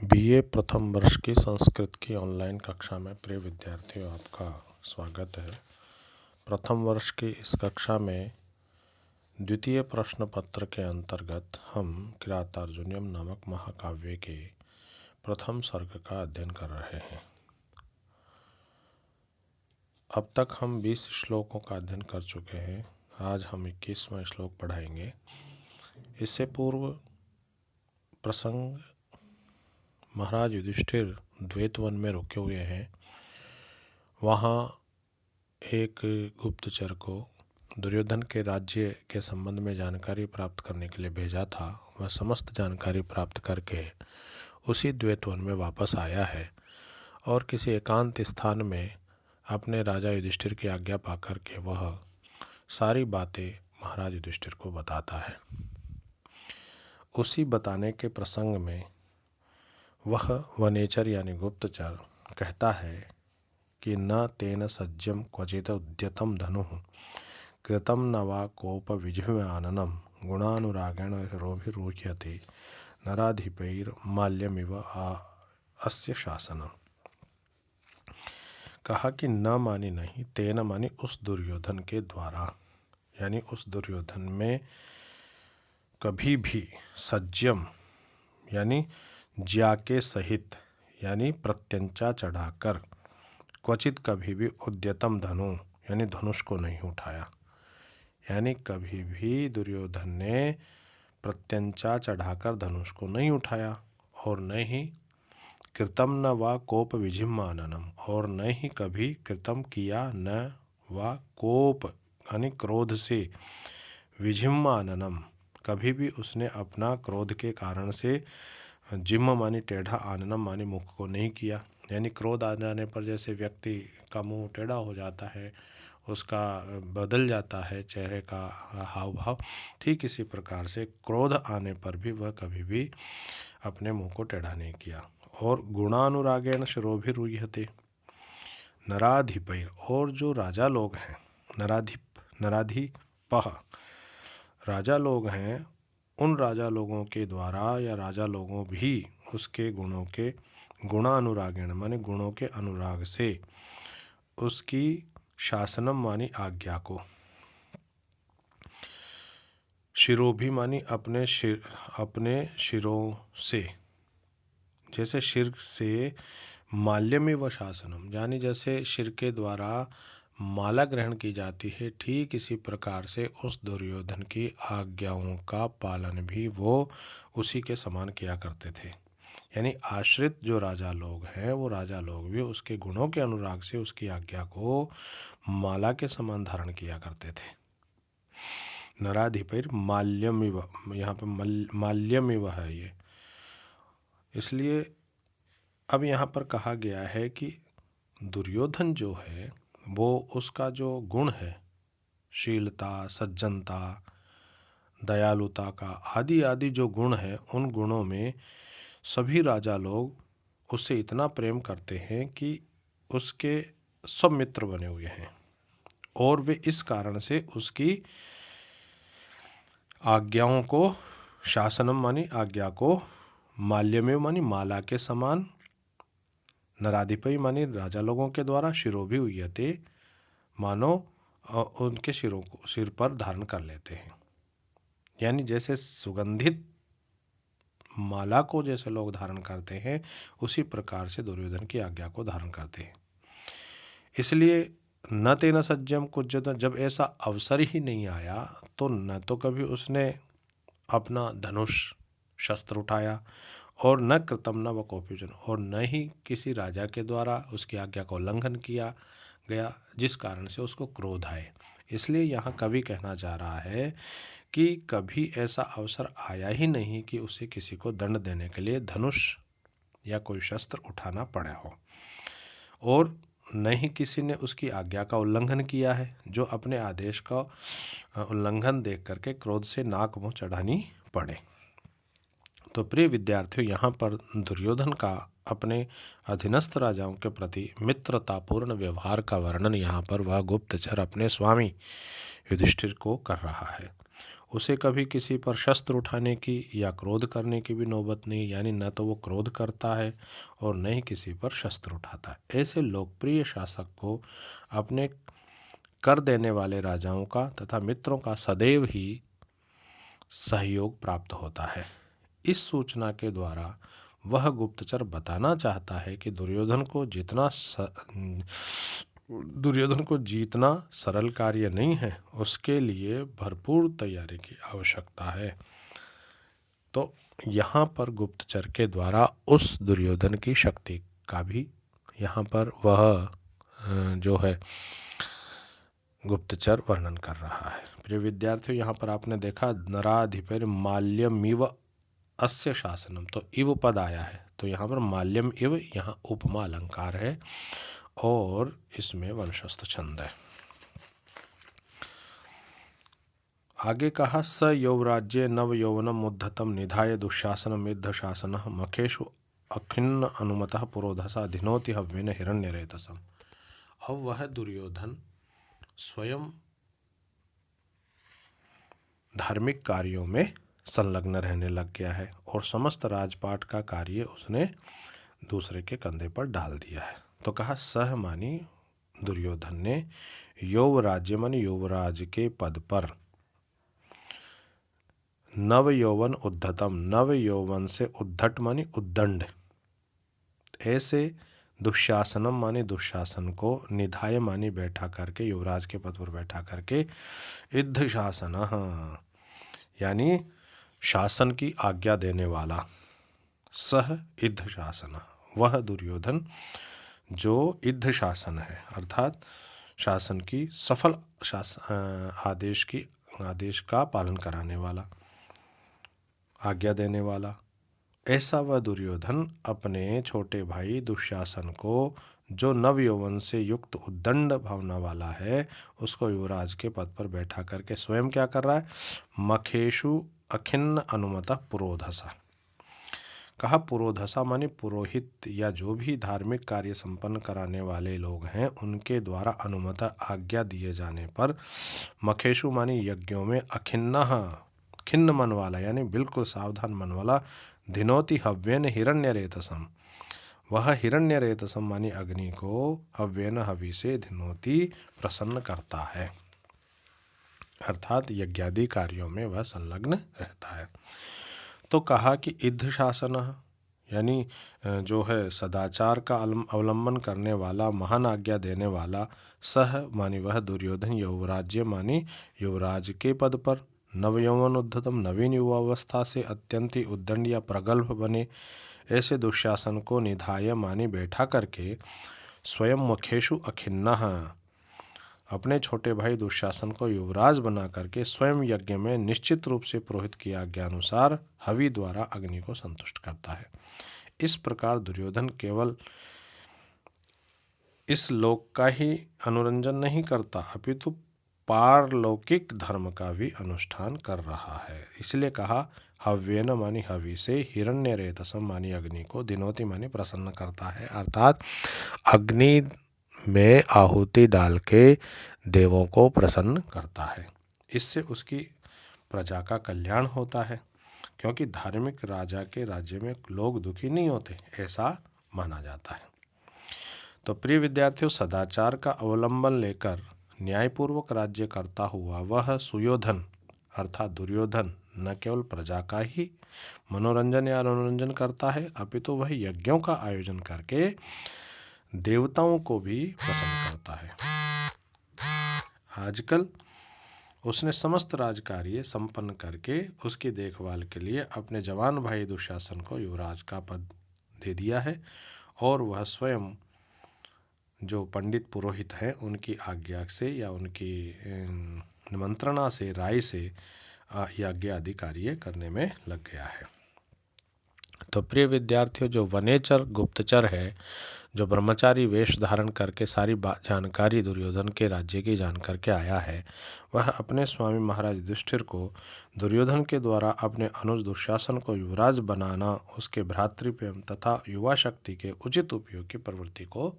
BA प्रथम वर्ष की संस्कृत की ऑनलाइन कक्षा में प्रिय विद्यार्थियों, आपका स्वागत है। प्रथम वर्ष की इस कक्षा में द्वितीय प्रश्न पत्र के अंतर्गत हम किरातार्जुनीयम नामक महाकाव्य के प्रथम सर्ग का अध्ययन कर रहे हैं। अब तक हम 20 श्लोकों का अध्ययन कर चुके हैं। आज हम 21वां श्लोक पढ़ाएंगे। इससे पूर्व प्रसंग महाराज युधिष्ठिर द्वैतवन में रुके हुए हैं। वहाँ एक गुप्तचर को दुर्योधन के राज्य के संबंध में जानकारी प्राप्त करने के लिए भेजा था। वह समस्त जानकारी प्राप्त करके उसी द्वैतवन में वापस आया है और किसी एकांत स्थान में अपने राजा युधिष्ठिर की आज्ञा पाकर के वह सारी बातें महाराज युधिष्ठिर को बताता है। उसी बताने के प्रसंग में वह वनेचर यानी गुप्तचर कहता है कि न तेन सज्जम क्वचित उद्यतम धनुः कृतं न वा कोप विजिह्वाननं गुणानुरागेण रोभिरुह्यते नराधिपैर्माल्यमिव अस्य शासनम्। कहा कि न मानी नहीं, तेन मानी उस दुर्योधन के द्वारा, यानी उस दुर्योधन में कभी भी सज्जम यानी ज्या के सहित यानी प्रत्यंचा चढ़ाकर, क्वचित कभी भी उद्यतम धनु यानी धनुष को नहीं उठाया, यानी कभी भी दुर्योधन ने प्रत्यंचा चढ़ाकर धनुष को नहीं उठाया, और न ही कृतम न वा कोप विजिह्वाननम, और न ही कभी कृतम किया, न वा कोप यानी क्रोध से, विजिह्वाननम कभी भी उसने अपना क्रोध के कारण से, जिह्म मानी टेढ़ा, आननम मानी मुख को नहीं किया, यानी क्रोध आ जाने पर जैसे व्यक्ति का मुंह टेढ़ा हो जाता है, उसका बदल जाता है चेहरे का हाव भाव, ठीक इसी प्रकार से क्रोध आने पर भी वह कभी भी अपने मुंह को टेढ़ा नहीं किया। और गुणानुरागेण शिरोभिरुह्यते, नराधिपैर, और जो राजा लोग हैं, नराधिपः राजा लोग हैं, उन राजा लोगों के द्वारा या राजा लोगों भी उसके गुणों के गुणानुरागेण माने गुणों के अनुराग से उसकी शासनम मानी आज्ञा को, शिरोभी मानी अपने शिरों से, जैसे शिर से माल्यमेव व शासनम यानी जैसे शिर के द्वारा माला ग्रहण की जाती है, ठीक इसी प्रकार से उस दुर्योधन की आज्ञाओं का पालन भी वो उसी के समान किया करते थे। यानी आश्रित जो राजा लोग हैं, वो राजा लोग भी उसके गुणों के अनुराग से उसकी आज्ञा को माला के समान धारण किया करते थे। नराधिपैर माल्यमिव, यहाँ पर माल्यमिव है ये, इसलिए अब यहाँ पर कहा गया है कि दुर्योधन जो है वो उसका जो गुण है, शीलता, सज्जनता, दयालुता का आदि आदि जो गुण है, उन गुणों में सभी राजा लोग उससे इतना प्रेम करते हैं कि उसके सब मित्र बने हुए हैं, और वे इस कारण से उसकी आज्ञाओं को, शासनम मानी आज्ञा को, माल्यमेव मानी माला के समान, नराधिपै मानी राजा लोगों के द्वारा, शिरोभिरुह्यते मानो उनके सिर पर धारण कर लेते हैं। यानी जैसे सुगंधित माला को जैसे लोग धारण करते हैं, उसी प्रकार से दुर्योधन की आज्ञा को धारण करते हैं। इसलिए न तेन सज्जम कुज्जत, जब ऐसा अवसर ही नहीं आया तो न तो कभी उसने अपना धनुष शस्त्र उठाया, और न कृतम न व कोपयुजन, और न ही किसी राजा के द्वारा उसकी आज्ञा का उल्लंघन किया गया जिस कारण से उसको क्रोध आए। इसलिए यहाँ कवि कहना चाह रहा है कि कभी ऐसा अवसर आया ही नहीं कि उसे किसी को दंड देने के लिए धनुष या कोई शस्त्र उठाना पड़ा हो, और न ही किसी ने उसकी आज्ञा का उल्लंघन किया है, जो अपने आदेश का उल्लंघन देख करके क्रोध से नाक मुँह चढ़ानी पड़े। तो प्रिय विद्यार्थियों, यहाँ पर दुर्योधन का अपने अधीनस्थ राजाओं के प्रति मित्रतापूर्ण व्यवहार का वर्णन यहाँ पर वह गुप्तचर अपने स्वामी युधिष्ठिर को कर रहा है। उसे कभी किसी पर शस्त्र उठाने की या क्रोध करने की भी नौबत नहीं, यानी न तो वो क्रोध करता है और न ही किसी पर शस्त्र उठाता है। ऐसे लोकप्रिय शासक को अपने कर देने वाले राजाओं का तथा मित्रों का सदैव ही सहयोग प्राप्त होता है। इस सूचना के द्वारा वह गुप्तचर बताना चाहता है कि दुर्योधन को जीतना सरल कार्य नहीं है, उसके लिए भरपूर तैयारी की आवश्यकता है। तो यहाँ पर गुप्तचर के द्वारा उस दुर्योधन की शक्ति का भी यहाँ पर वह जो है गुप्तचर वर्णन कर रहा है। प्रिय विद्यार्थियों, यहाँ पर आपने देखा नराधिपर माल्यमिव अस्य शासनम, तो इव पद आया है, तो यहाँ पर माल्यम इव यहाँ उपमा अलंकार है और इसमें वंशस्थ छंद है। आगे कहा स यौवराज्ये नव यौवनम उद्धतम निधाय दुःशासनम युद्ध शासन मखेशु अखिन्न अनुमतः पुरोधसा धिनोति हव्येन हिरण्यरेतसम। अब वह दुर्योधन स्वयं धार्मिक कार्यों में संलग्न रहने लग गया है और समस्त राजपाट का कार्य उसने दूसरे के कंधे पर डाल दिया है। तो कहा सह मानी दुर्योधन ने यौवराज्य मानी युवराज के पद पर नव यौवन उद्धतम, नव यौवन से उद्धट मानी उद्दंड, ऐसे दुशासनम माने दुशासन को, निधाय मानी बैठा करके, युवराज के पद पर बैठा करके, इद्ध शासन यानी शासन की आज्ञा देने वाला, सह इद्ध शासन, वह दुर्योधन जो इद्ध शासन है अर्थात शासन की सफल आदेश का पालन कराने वाला, आज्ञा देने वाला, ऐसा वह दुर्योधन अपने छोटे भाई दुशासन को, जो नव यौवन से युक्त उद्दंड भावना वाला है, उसको युवराज के पद पर बैठा करके स्वयं क्या कर रहा है, मखेशु अखिन्न अनुमतः पुरोधसा। कहा पुरोधसा माने पुरोहित या जो भी धार्मिक कार्य संपन्न कराने वाले लोग हैं उनके द्वारा अनुमत आज्ञा दिए जाने पर, मखेशु मानी यज्ञों में, खिन्न मन वाला यानी बिल्कुल सावधान मन वाला, धिनोति हव्येन हिरण्यरेतसम, वह हिरण्यरेतसम मानी अग्नि को हव्येन हवि से धिनोति प्रसन्न करता है, अर्थात यज्ञादि कार्यों में वह संलग्न रहता है। तो कहा कि इद्ध शासन यानी जो है सदाचार का अवलंबन करने वाला, महान आज्ञा देने वाला, सह मानी वह दुर्योधन, यौवराज्य मानी युवराज के पद पर, नवयौवन उद्धतम नवीन युवावस्था से अत्यंत उद्दंड या प्रगल्भ बने, ऐसे दुशासन को निधाय मानी बैठा करके स्वयं मखेशु अखिन्ना, अपने छोटे भाई दुशासन को युवराज बना करके स्वयं यज्ञ में निश्चित रूप से पुरोहित की आज्ञा अनुसार हवि द्वारा अग्नि को संतुष्ट करता है। इस प्रकार दुर्योधन केवल इस लोक का ही अनुरंजन नहीं करता अपितु पारलौकिक धर्म का भी अनुष्ठान कर रहा है। इसलिए कहा हव्येन मानी हवि से, हिरण्यरेतसम मानी अग्नि को, दिनोति मानी प्रसन्न करता है, अर्थात अग्नि में आहुति डाल के देवों को प्रसन्न करता है। इससे उसकी प्रजा का कल्याण होता है, क्योंकि धार्मिक राजा के राज्य में लोग दुखी नहीं होते, ऐसा माना जाता है। तो प्रिय विद्यार्थियों, सदाचार का अवलंबन लेकर न्यायपूर्वक राज्य करता हुआ वह सुयोधन अर्थात दुर्योधन न केवल प्रजा का ही मनोरंजन या अनुरंजन करता है, अपितु वह यज्ञों का आयोजन करके देवताओं को भी प्रसन्न करता है। आजकल उसने समस्त राजकार्य संपन्न करके उसकी देखभाल के लिए अपने जवान भाई दुशासन को युवराज का पद दे दिया है और वह स्वयं जो पंडित पुरोहित हैं उनकी आज्ञा से या उनकी निमंत्रणा से, राय से यज्ञ आदि कार्य करने में लग गया है। तो प्रिय विद्यार्थियों, जो वनेचर गुप्तचर है, जो ब्रह्मचारी वेश धारण करके सारी जानकारी दुर्योधन के राज्य की जान करके आया है, वह अपने स्वामी महाराज युधिष्ठिर को दुर्योधन के द्वारा अपने अनुज दुशासन को युवराज बनाना, उसके भ्रातृप्रेम तथा युवा शक्ति के उचित उपयोग की प्रवृत्ति को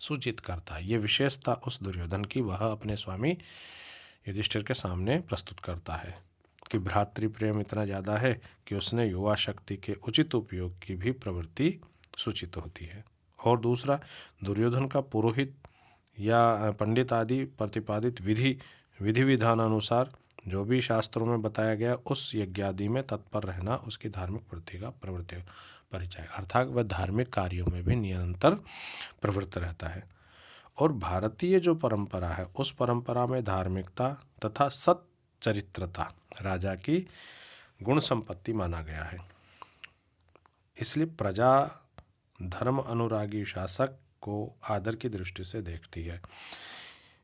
सूचित करता है। ये विशेषता उस दुर्योधन की वह अपने स्वामी युधिष्ठिर के सामने प्रस्तुत करता है कि भ्रातृ प्रेम इतना ज़्यादा है कि उसने युवा शक्ति के उचित उपयोग की भी प्रवृत्ति सूचित होती है। और दूसरा, दुर्योधन का पुरोहित या पंडित आदि प्रतिपादित विधि विधान अनुसार जो भी शास्त्रों में बताया गया उस यज्ञादि में तत्पर रहना उसकी धार्मिक प्रवृत्ति परिचय, अर्थात वह धार्मिक कार्यों में भी निरंतर प्रवृत्त रहता है। और भारतीय जो परंपरा है उस परंपरा में धार्मिकता तथा सच्चरित्रता राजा की गुण संपत्ति माना गया है। इसलिए प्रजा धर्म अनुरागी शासक को आदर की दृष्टि से देखती है।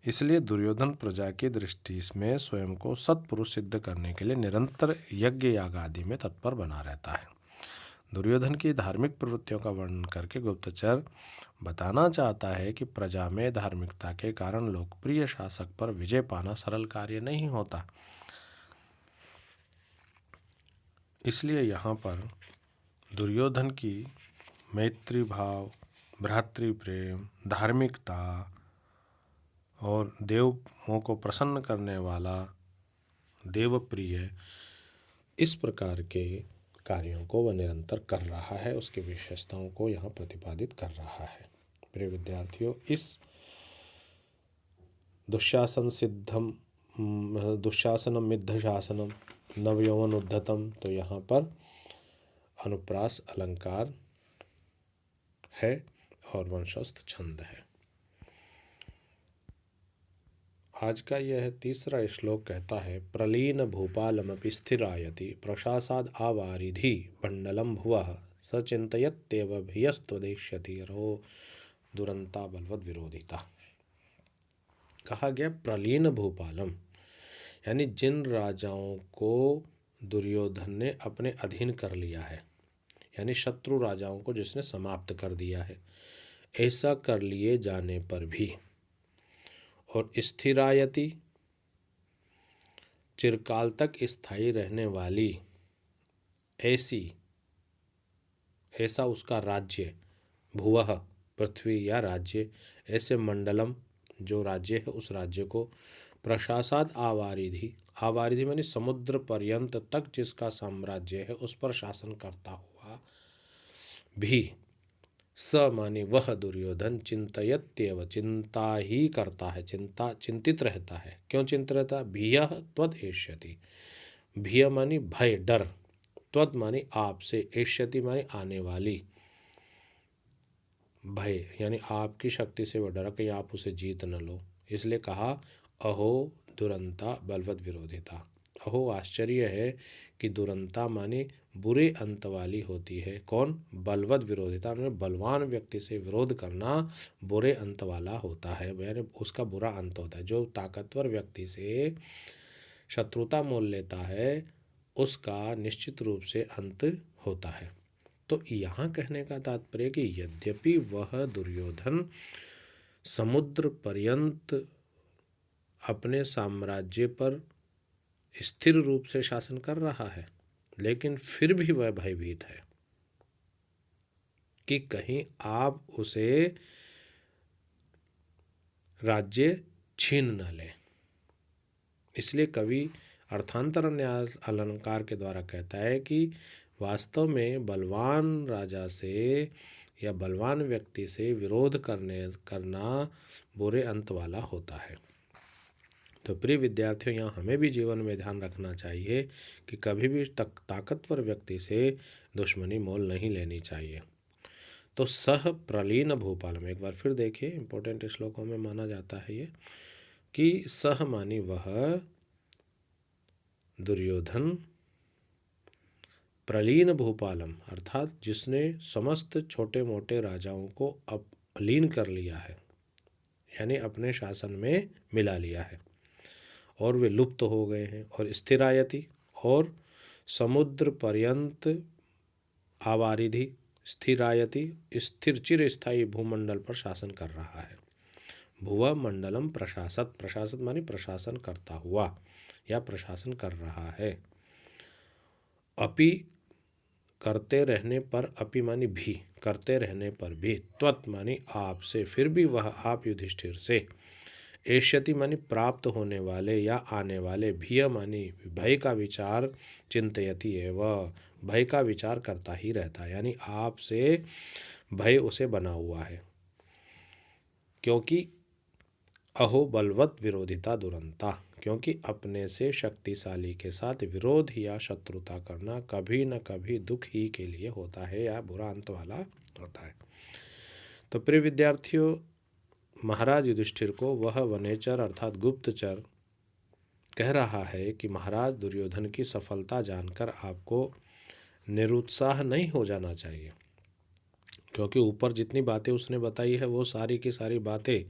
इसलिए दुर्योधन प्रजा की दृष्टि में स्वयं को सत्पुरुष सिद्ध करने के लिए निरंतर यज्ञ याग आदि में तत्पर बना रहता है। दुर्योधन की धार्मिक प्रवृत्तियों का वर्णन करके गुप्तचर बताना चाहता है कि प्रजा में धार्मिकता के कारण लोकप्रिय शासक पर विजय पाना सरल कार्य नहीं होता। इसलिए यहाँ पर दुर्योधन की मैत्री भाव, भ्रातृ प्रेम, धार्मिकता और देवों को प्रसन्न करने वाला देवप्रिय, इस प्रकार के कार्यों को वह निरंतर कर रहा है, उसकी विशेषताओं को यहाँ प्रतिपादित कर रहा है। प्रिय विद्यार्थियों, इस दुःशासनम मिद्ध शासनम नवयौवन उद्धतम, तो यहाँ पर अनुप्रास अलंकार है और वंशस्थ छंद है। आज का यह तीसरा श्लोक कहता है, प्रलीन भूपालमपि स्थिरायति प्रशासाद आवारिधि मंडलम भुवः स चिंतयत्येव भियस्त्वदेष्यति रो दुरंता बलवद विरोधिता। कहा गया प्रलीन भूपालम, यानी जिन राजाओं को दुर्योधन ने अपने अधीन कर लिया है, यानी शत्रु राजाओं को जिसने समाप्त कर दिया है, ऐसा कर लिए जाने पर भी, और स्थिरायति चिरकाल तक स्थायी रहने वाली ऐसा उसका राज्य, भुवः पृथ्वी या राज्य, ऐसे मंडलम जो राज्य है उस राज्य को, प्रशासाद आवारिधि मानी समुद्र पर्यंत तक जिसका साम्राज्य है उस पर शासन करता हुआ भी, स माने वह दुर्योधन चिंतयत्येव चिंता ही करता है, चिंतित रहता है। क्यों चिंतित रहता है? भियः त्वद एष्यति, भिय मानी भय डर, त्वद मानी आपसे, एष्यति मानी आने वाली, भय यानी आपकी शक्ति से वह डरा कहीं आप उसे जीत न लो। इसलिए कहा अहो दुरंता बलवद विरोधिता। अहो आश्चर्य है कि दुरंता माने बुरे अंत वाली होती है। कौन? बलवद विरोधिता, माने बलवान व्यक्ति से विरोध करना बुरे अंत वाला होता है, यानी उसका बुरा अंत होता है। जो ताकतवर व्यक्ति से शत्रुता मोल लेता है उसका निश्चित रूप से अंत होता है। तो यहाँ कहने का तात्पर्य कि यद्यपि वह दुर्योधन समुद्र पर्यंत अपने साम्राज्य पर स्थिर रूप से शासन कर रहा है, लेकिन फिर भी वह भयभीत है कि कहीं आप उसे राज्य छीन न लें। इसलिए कवि अर्थांतर न्यास अलंकार के द्वारा कहता है कि वास्तव में बलवान राजा से या बलवान व्यक्ति से विरोध करना बुरे अंत वाला होता है। तो प्रिय विद्यार्थियों, यहाँ हमें भी जीवन में ध्यान रखना चाहिए कि कभी भी ताकतवर व्यक्ति से दुश्मनी मोल नहीं लेनी चाहिए। तो सह प्रलीन भूपाल में एक बार फिर देखिए, इंपॉर्टेंट श्लोकों में माना जाता है ये कि सह मानी वह दुर्योधन, प्रलीन भूपालम अर्थात जिसने समस्त छोटे मोटे राजाओं को लीन कर लिया है, यानी अपने शासन में मिला लिया है और वे लुप्त हो गए हैं। और स्थिरायति और समुद्र पर्यंत आवारिधि, स्थिरायति स्थिर चिर स्थायी भूमंडल पर शासन कर रहा है। भुव मंडलम प्रशासत, प्रशासत मानी प्रशासन करता हुआ या प्रशासन कर रहा है। अपि करते रहने पर, अपि मानी भी, करते रहने पर भी, त्वत मानी आपसे, फिर भी वह आप युधिष्ठिर से, एष्यति मानी प्राप्त होने वाले या आने वाले, भीय मानी भय का विचार, चिंतयति एवं भय का विचार करता ही रहता है, यानी आपसे भय उसे बना हुआ है। क्योंकि अहो बलवत विरोधिता दुरंता, क्योंकि अपने से शक्तिशाली के साथ विरोध या शत्रुता करना कभी न कभी दुख ही के लिए होता है या बुरा अंत वाला होता है। तो प्रिय विद्यार्थियों, महाराज युधिष्ठिर को वह वनेचर अर्थात गुप्तचर कह रहा है कि महाराज दुर्योधन की सफलता जानकर आपको निरुत्साह नहीं हो जाना चाहिए, क्योंकि ऊपर जितनी बातें उसने बताई है वो सारी की सारी बातें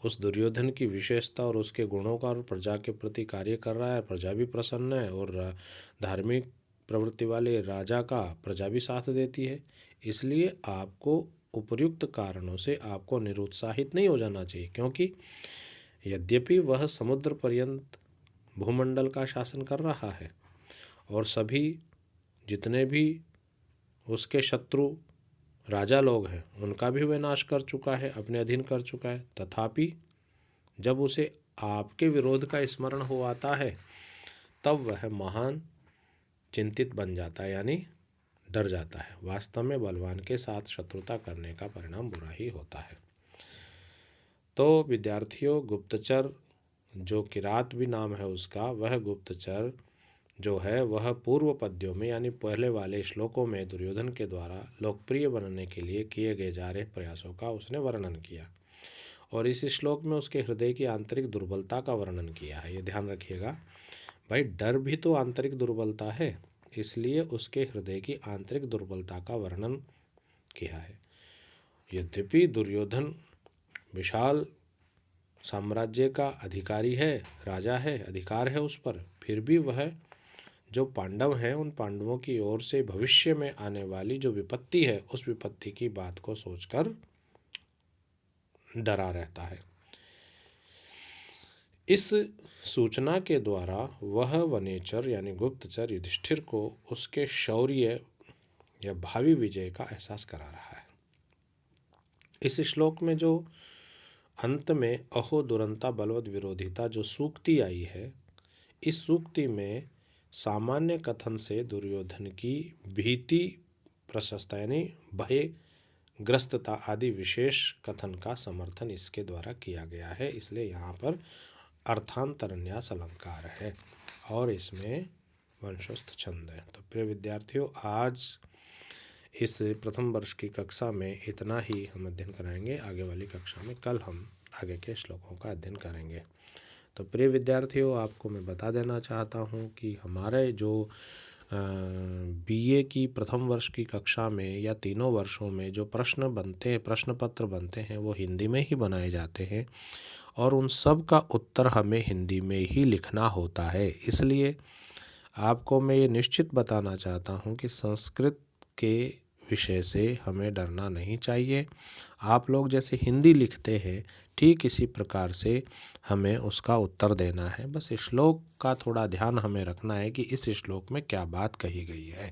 उस दुर्योधन की विशेषता और उसके गुणों का और प्रजा के प्रति कार्य कर रहा है। प्रजा भी प्रसन्न है और धार्मिक प्रवृत्ति वाले राजा का प्रजा भी साथ देती है। इसलिए आपको उपर्युक्त कारणों से आपको निरुत्साहित नहीं हो जाना चाहिए, क्योंकि यद्यपि वह समुद्र पर्यंत भूमंडल का शासन कर रहा है और सभी जितने भी उसके शत्रु राजा लोग हैं उनका भी विनाश कर चुका है, अपने अधीन कर चुका है, तथापि जब उसे आपके विरोध का स्मरण हो आता है तब वह महान चिंतित बन जाता है, यानी डर जाता है। वास्तव में बलवान के साथ शत्रुता करने का परिणाम बुरा ही होता है। तो विद्यार्थियों, गुप्तचर जो किरात भी नाम है उसका, वह गुप्तचर जो है वह पूर्व पद्यों में यानी पहले वाले श्लोकों में दुर्योधन के द्वारा लोकप्रिय बनने के लिए किए गए जा रहे प्रयासों का उसने वर्णन किया और इस श्लोक में उसके हृदय की आंतरिक दुर्बलता का वर्णन किया है। ये ध्यान रखिएगा भाई, डर भी तो आंतरिक दुर्बलता है, इसलिए उसके हृदय की आंतरिक दुर्बलता का वर्णन किया है। यद्यपि दुर्योधन विशाल साम्राज्य का अधिकारी है, राजा है, अधिकार है उस पर, फिर भी वह जो पांडव हैं उन पांडवों की ओर से भविष्य में आने वाली जो विपत्ति है उस विपत्ति की बात को सोचकर डरा रहता है। इस सूचना के द्वारा वह वनेचर यानी गुप्तचर युधिष्ठिर को उसके शौर्य या भावी विजय का एहसास करा रहा है। इस श्लोक में जो अंत में अहो दुरंता बलवद विरोधिता जो सूक्ति आई है, इस सूक्ति में सामान्य कथन से दुर्योधन की भीति प्रशस्ता यानी भय ग्रस्तता आदि विशेष कथन का समर्थन इसके द्वारा किया गया है। इसलिए यहाँ पर अर्थांतरन्यास अलंकार है और इसमें वंशस्थ छंद है। तो प्रिय विद्यार्थियों, आज इस प्रथम वर्ष की कक्षा में इतना ही हम अध्ययन कराएंगे। आगे वाली कक्षा में कल हम आगे के श्लोकों का अध्ययन करेंगे। तो प्रिय विद्यार्थियों, आपको मैं बता देना चाहता हूँ कि हमारे जो बीए की प्रथम वर्ष की कक्षा में या तीनों वर्षों में जो प्रश्न बनते हैं, प्रश्न पत्र बनते हैं, वो हिंदी में ही बनाए जाते हैं और उन सब का उत्तर हमें हिंदी में ही लिखना होता है। इसलिए आपको मैं ये निश्चित बताना चाहता हूँ कि संस्कृत के विषय से हमें डरना नहीं चाहिए। आप लोग जैसे हिंदी लिखते हैं ठीक इसी प्रकार से हमें उसका उत्तर देना है। बस श्लोक का थोड़ा ध्यान हमें रखना है कि इस श्लोक में क्या बात कही गई है।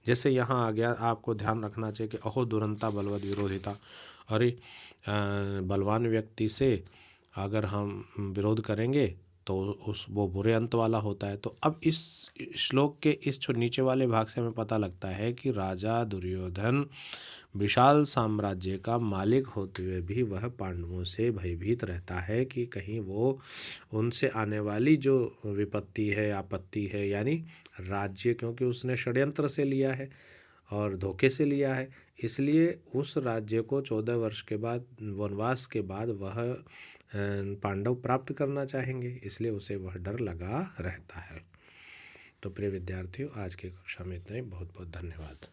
जैसे यहाँ आ गया, आपको ध्यान रखना चाहिए कि अहो दुरंता बलवद विरोधिता, अरे बलवान व्यक्ति से अगर हम विरोध करेंगे तो वो बुरे अंत वाला होता है। तो अब इस श्लोक के इस नीचे वाले भाग से हमें पता लगता है कि राजा दुर्योधन विशाल साम्राज्य का मालिक होते हुए भी वह पांडवों से भयभीत रहता है कि कहीं वो उनसे आने वाली जो विपत्ति है, आपत्ति है, यानी राज्य, क्योंकि उसने षड्यंत्र से लिया है और धोखे से लिया है, इसलिए उस राज्य को 14 वर्ष के बाद वनवास के बाद वह पांडव प्राप्त करना चाहेंगे, इसलिए उसे वह डर लगा रहता है। तो प्रिय विद्यार्थियों, आज की कक्षा में इतना ही। बहुत बहुत धन्यवाद।